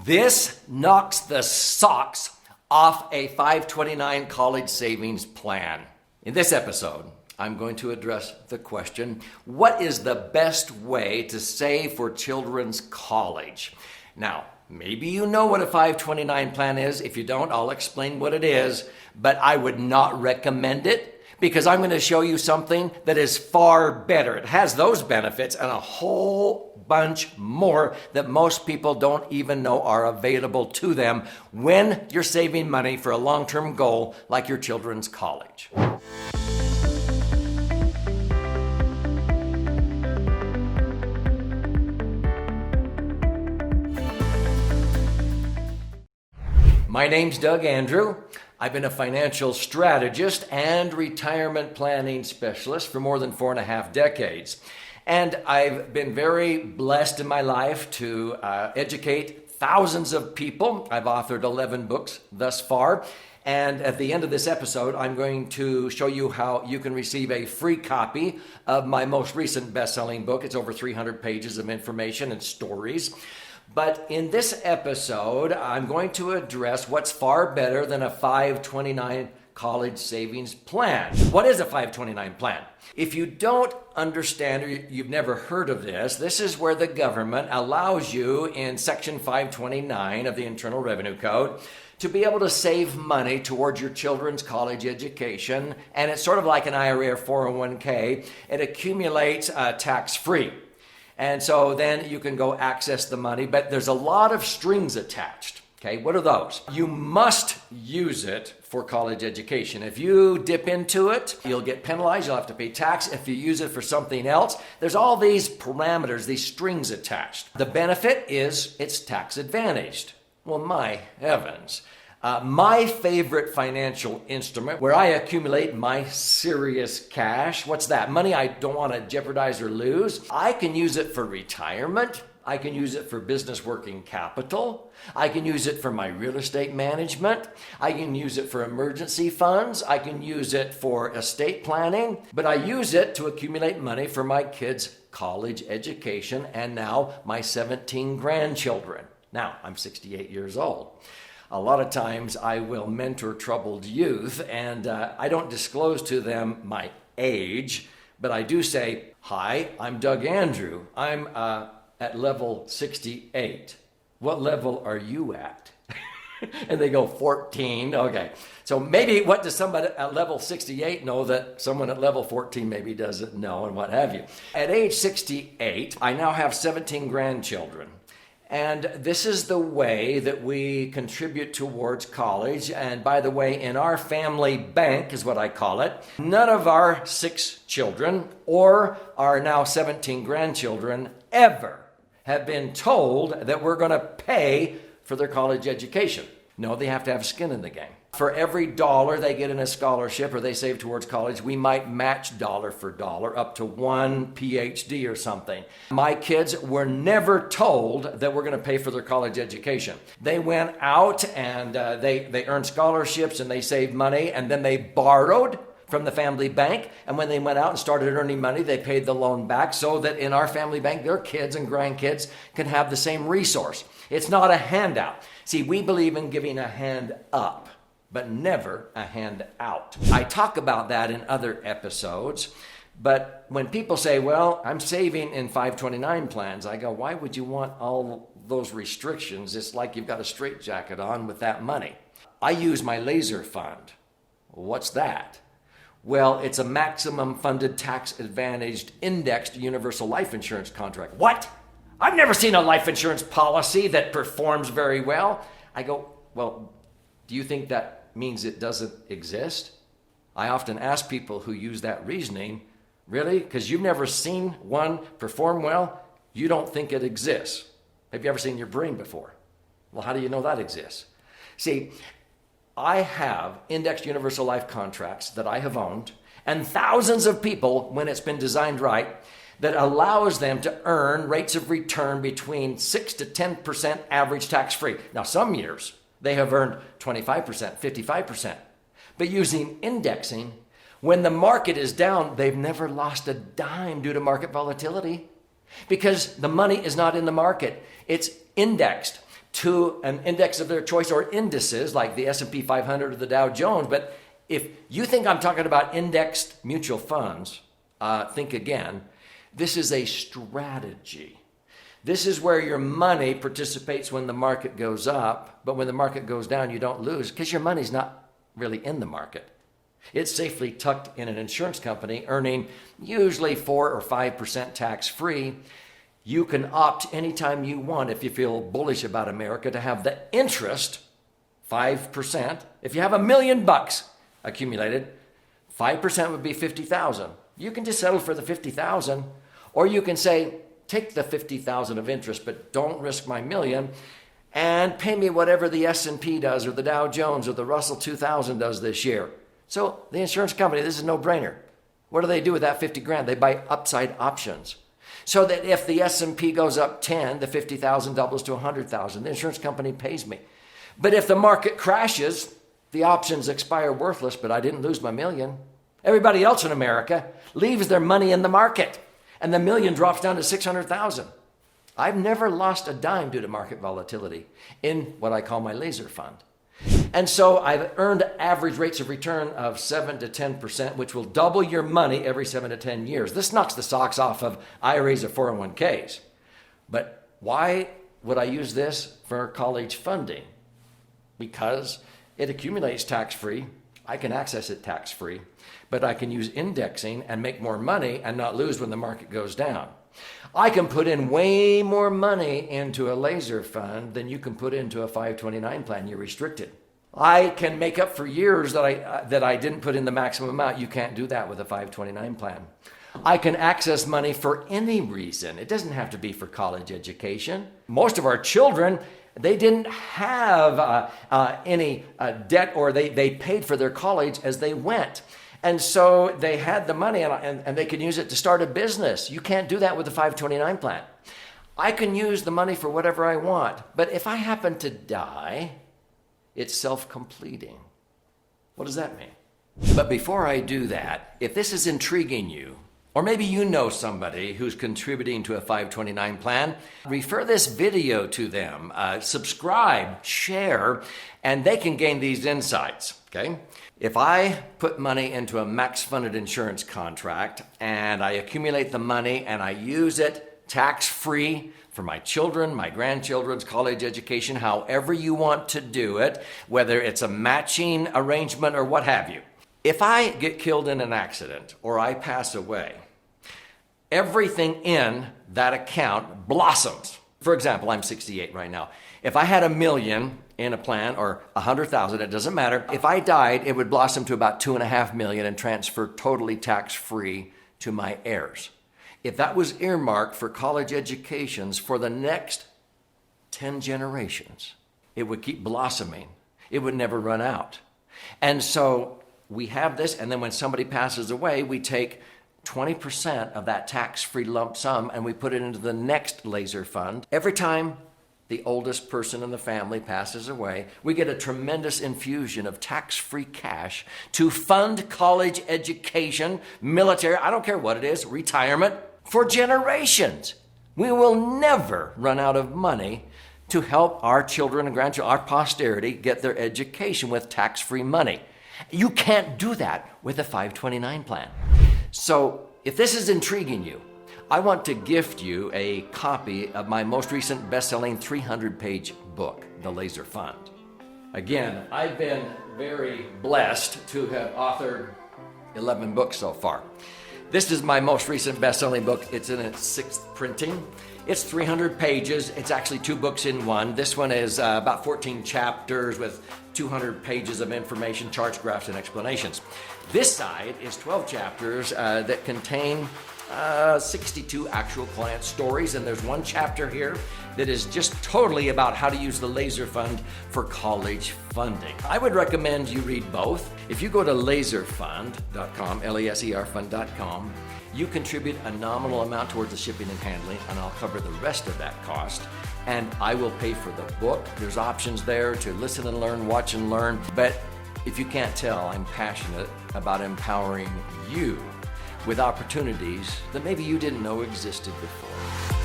This knocks the socks off a 529 college savings plan. In this episode, I'm going to address the question, what is the best way to save for children's college? Now, maybe you know what a 529 plan is. If you don't, I'll explain what it is, but I would not recommend it because I'm going to show you something that is far better. It has those benefits and a whole bunch more that most people don't even know are available to them when you're saving money for a long-term goal like your children's college. My name's Doug Andrew. I've been a financial strategist and retirement planning specialist for more than 4.5 decades. And I've been very blessed in my life to educate thousands of people. I've authored 11 books thus far. And at the end of this episode, I'm going to show you how you can receive a free copy of my most recent best-selling book. It's over 300 pages of information and stories. But in this episode, I'm going to address what's far better than a 529 college savings plan. What is a 529 plan? If you don't understand or you've never heard of this is where the government allows you in Section 529 of the Internal Revenue Code to be able to save money towards your children's college education. And it's sort of like an IRA or 401k. It accumulates tax-free. And so then you can go access the money, but there's a lot of strings attached. Okay, what are those? You must use it for college education. If you dip into it, you'll get penalized, you'll have to pay tax. If you use it for something else, there's all these parameters, these strings attached. The benefit is it's tax advantaged. Well, my heavens. My favorite financial instrument where I accumulate my serious cash, what's that? Money I don't want to jeopardize or lose. I can use it for retirement. I can use it for business working capital. I can use it for my real estate management. I can use it for emergency funds. I can use it for estate planning. But I use it to accumulate money for my kids' college education and now my 17 grandchildren. Now, I'm 68 years old. A lot of times I will mentor troubled youth and I don't disclose to them my age, but I do say, hi, I'm Doug Andrew. I'm at level 68. What level are you at? And they go 14. Okay. So maybe what does somebody at level 68 know that someone at level 14 maybe doesn't know and what have you. At age 68, I now have 17 grandchildren. And this is the way that we contribute towards college. And by the way, in our family bank is what I call it, none of our 6 children or our now 17 grandchildren ever have been told that we're going to pay for their college education. No, they have to have skin in the game. For every dollar they get in a scholarship or they save towards college, we might match dollar for dollar up to 1 PhD or something. My kids were never told that we're going to pay for their college education. They went out and they earned scholarships and they saved money and then they borrowed from the family bank. And when they went out and started earning money, they paid the loan back so that in our family bank, their kids and grandkids can have the same resource. It's not a handout. See, we believe in giving a hand up, but never a hand out. I talk about that in other episodes, but when people say, well, I'm saving in 529 plans, I go, why would you want all those restrictions? It's like you've got a straitjacket on with that money. I use my laser fund. What's that? Well, it's a maximum funded tax advantaged indexed universal life insurance contract. What? I've never seen a life insurance policy that performs very well. I go, well, do you think that means it doesn't exist? I often ask people who use that reasoning, really? Because you've never seen one perform well, you don't think it exists. Have you ever seen your brain before? Well, how do you know that exists? See, I have indexed universal life contracts that I have owned, and thousands of people, when it's been designed right, that allows them to earn rates of return between 6 to 10% average tax-free. Now, some years they have earned 25%, 55%. But using indexing, when the market is down, they've never lost a dime due to market volatility because the money is not in the market. It's indexed. to an index of their choice or indices like the S&P 500 or the Dow Jones. But if you think I'm talking about indexed mutual funds, think again. This is a strategy. This is where your money participates when the market goes up, but when the market goes down, you don't lose because your money's not really in the market. It's safely tucked in an insurance company, earning usually 4 or 5% tax-free. You can opt anytime you want, if you feel bullish about America, to have the interest, 5%. If you have $1 million accumulated, 5% would be $50,000. You can just settle for the $50,000, or you can say, take the $50,000 of interest, but don't risk my $1 million, and pay me whatever the S&P does, or the Dow Jones, or the Russell 2000 does this year. So the insurance company, this is a no-brainer. What do they do with that 50 grand? They buy upside options. So that if the S&P goes up 10, the 50,000 doubles to 100,000. The insurance company pays me. But if the market crashes, the options expire worthless, but I didn't lose my $1 million. Everybody else in America leaves their money in the market, and the $1 million drops down to 600,000. I've never lost a dime due to market volatility in what I call my laser fund. And so I've earned average rates of return of 7 to 10%, which will double your money every 7 to 10 years. This knocks the socks off of IRAs or 401ks. But why would I use this for college funding? Because it accumulates tax-free. I can access it tax-free, but I can use indexing and make more money and not lose when the market goes down. I can put in way more money into a laser fund than you can put into a 529 plan. You're restricted. I can make up for years that I didn't put in the maximum amount. You can't do that with a 529 plan. I can access money for any reason. It doesn't have to be for college education. Most of our children, they didn't have any debt, or they paid for their college as they went. And so they had the money and they could use it to start a business. You can't do that with a 529 plan. I can use the money for whatever I want. But if I happen to die, it's self-completing. What does that mean? But before I do that, if this is intriguing you, or maybe you know somebody who's contributing to a 529 plan, refer this video to them, subscribe, share, and they can gain these insights, okay? If I put money into a max-funded insurance contract and I accumulate the money and I use it tax-free for my children, my grandchildren's college education, however you want to do it, whether it's a matching arrangement or what have you. If I get killed in an accident or I pass away, everything in that account blossoms. For example, I'm 68 right now. If I had $1 million in a plan or 100,000, it doesn't matter. If I died, it would blossom to about $2.5 million and transfer totally tax-free to my heirs. If that was earmarked for college educations for the next 10 generations, it would keep blossoming. It would never run out. And so we have this, and then when somebody passes away, we take 20% of that tax-free lump sum and we put it into the next laser fund. Every time the oldest person in the family passes away, we get a tremendous infusion of tax-free cash to fund college education, military, I don't care what it is, retirement, for generations. We will never run out of money to help our children and grandchildren, our posterity, get their education with tax-free money. You can't do that with a 529 plan. So if this is intriguing you, I want to gift you a copy of my most recent best-selling 300-page book, The Laser Fund. Again, I've been very blessed to have authored 11 books so far. This is my most recent best-selling book. It's in its 6th printing. It's 300 pages. It's actually 2 books in one. This one is about 14 chapters with 200 pages of information, charts, graphs, and explanations. This side is 12 chapters that contain 62 actual client stories, and there's one chapter here that is just totally about how to use the laser fund for college funding. I would recommend you read both. If you go to laserfund.com, L-E-S-E-R fund.com, you contribute a nominal amount towards the shipping and handling, and I'll cover the rest of that cost, and I will pay for the book. There's options there to listen and learn, watch and learn, but if you can't tell, I'm passionate about empowering you with opportunities that maybe you didn't know existed before.